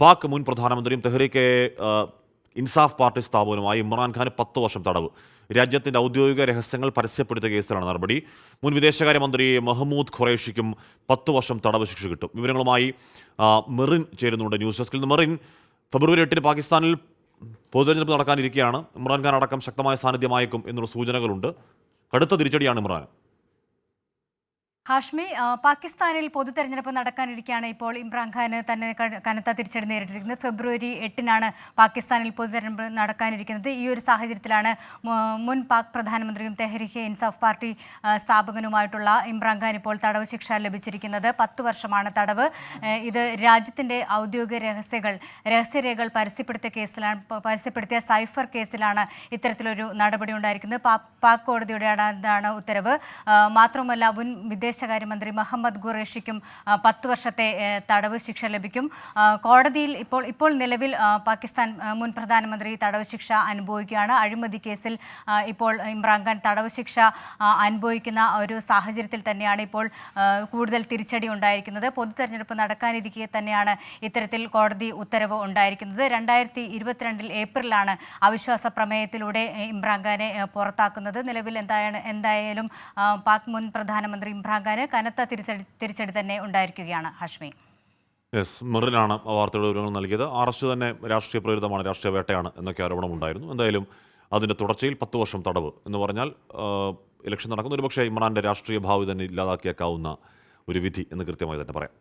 പാക് മുൻ പ്രധാനമന്ത്രിയും തെഹ്രീക്കെ ഇൻസാഫ് പാർട്ടി സ്ഥാപകനുമായ ഇമ്രാൻഖാന് 10 വർഷം തടവ്. രാജ്യത്തിന്റെ ഔദ്യോഗിക രഹസ്യങ്ങൾ പരസ്യപ്പെടുത്തിയ കേസിലാണ് നടപടി. മുൻ വിദേശകാര്യമന്ത്രി മഹ്മൂദ് ഖുറേഷിക്കും 10 വർഷം തടവ് ശിക്ഷ കിട്ടും. വിവരങ്ങളുമായി മെറിൻ ചേരുന്നുണ്ട് ന്യൂസ് ഡെസ്കിൽ നിന്ന്. മെറിൻ, ഫെബ്രുവരി 8 പാകിസ്ഥാനിൽ പൊതുതെരഞ്ഞെടുപ്പ് നടക്കാനിരിക്കുകയാണ്. ഇമ്രാൻഖാൻ അടക്കം ശക്തമായ സാന്നിധ്യമായേക്കും എന്നുള്ള സൂചനകളുണ്ട്. കടുത്ത തിരിച്ചടിയാണ് ഇമ്രാൻ. ഹാഷ്മി, പാകിസ്ഥാനിൽ പൊതു തെരഞ്ഞെടുപ്പ് നടക്കാനിരിക്കുകയാണ്. ഇപ്പോൾ ഇമ്രാൻഖാന് തന്നെ കനത്ത തിരിച്ചടി നേരിട്ടിരിക്കുന്നത്. ഫെബ്രുവരി 8-നാണ് പാകിസ്ഥാനിൽ പൊതു തെരഞ്ഞെടുപ്പ് നടക്കാനിരിക്കുന്നത്. ഈ ഒരു സാഹചര്യത്തിലാണ് മുൻ പാക് പ്രധാനമന്ത്രിയും തെഹ്രീക്കെ ഇൻസാഫ് പാർട്ടി സ്ഥാപകനുമായിട്ടുള്ള ഇമ്രാൻഖാൻ ഇപ്പോൾ തടവ് ശിക്ഷ ലഭിച്ചിരിക്കുന്നത്. 10 വർഷമാണ് തടവ്. ഇത് രാജ്യത്തിൻ്റെ ഔദ്യോഗിക രഹസ്യരേഖകൾ പരസ്യപ്പെടുത്തിയ സൈഫർ കേസിലാണ് ഇത്തരത്തിലൊരു നടപടി ഉണ്ടായിരിക്കുന്നത്. പാക് കോടതിയുടെയാണ് ഉത്തരവ്. മാത്രമല്ല, മുൻ വിദേശകാര്യമന്ത്രി മുഹമ്മദ് ഖുറേഷിക്കും 10 വർഷത്തെ തടവ് ശിക്ഷ ലഭിക്കും. കോടതിയിൽ ഇപ്പോൾ നിലവിൽ പാകിസ്ഥാൻ മുൻ പ്രധാനമന്ത്രി തടവ് ശിക്ഷ അനുഭവിക്കുകയാണ്. അഴിമതി കേസിൽ ഇപ്പോൾ ഇമ്രാൻഖാൻ തടവ് ശിക്ഷ അനുഭവിക്കുന്ന ഒരു സാഹചര്യത്തിൽ തന്നെയാണ് ഇപ്പോൾ കൂടുതൽ തിരിച്ചടി ഉണ്ടായിരിക്കുന്നത്. പൊതു തെരഞ്ഞെടുപ്പ് നടക്കാനിരിക്കെ തന്നെയാണ് ഇത്തരത്തിൽ കോടതി ഉത്തരവ് ഉണ്ടായിരിക്കുന്നത്. 2022 ഏപ്രിലാണ് അവിശ്വാസ പ്രമേയത്തിലൂടെ ഇമ്രാൻഖാനെ പുറത്താക്കുന്നത്. നിലവിൽ എന്തായാലും പാക് മുൻ പ്രധാനമന്ത്രി ഇമ്രാൻഖാന് കനത്ത തിരിച്ചടി തന്നെ ഉണ്ടായിരിക്കുകയാണ്. ഹാഷ്മി, മെറിനാണ് വാർത്തയുടെ വിവരങ്ങൾ നൽകിയത്. അറസ്റ്റ് തന്നെ രാഷ്ട്രീയ പ്രേരിതമാണ്, രാഷ്ട്രീയ വേട്ടയാണ് എന്നൊക്കെ ആരോപണമുണ്ടായിരുന്നു. എന്തായാലും അതിൻ്റെ തുടർച്ചയിൽ 10 വർഷം തടവ് എന്ന് പറഞ്ഞാൽ ഇലക്ഷൻ നടക്കുന്ന ഒരുപക്ഷേ ഇമ്രാൻ്റെ രാഷ്ട്രീയ ഭാവി തന്നെ ഇല്ലാതാക്കിയേക്കാവുന്ന ഒരു വിധി എന്ന് കൃത്യമായി തന്നെ പറയാം.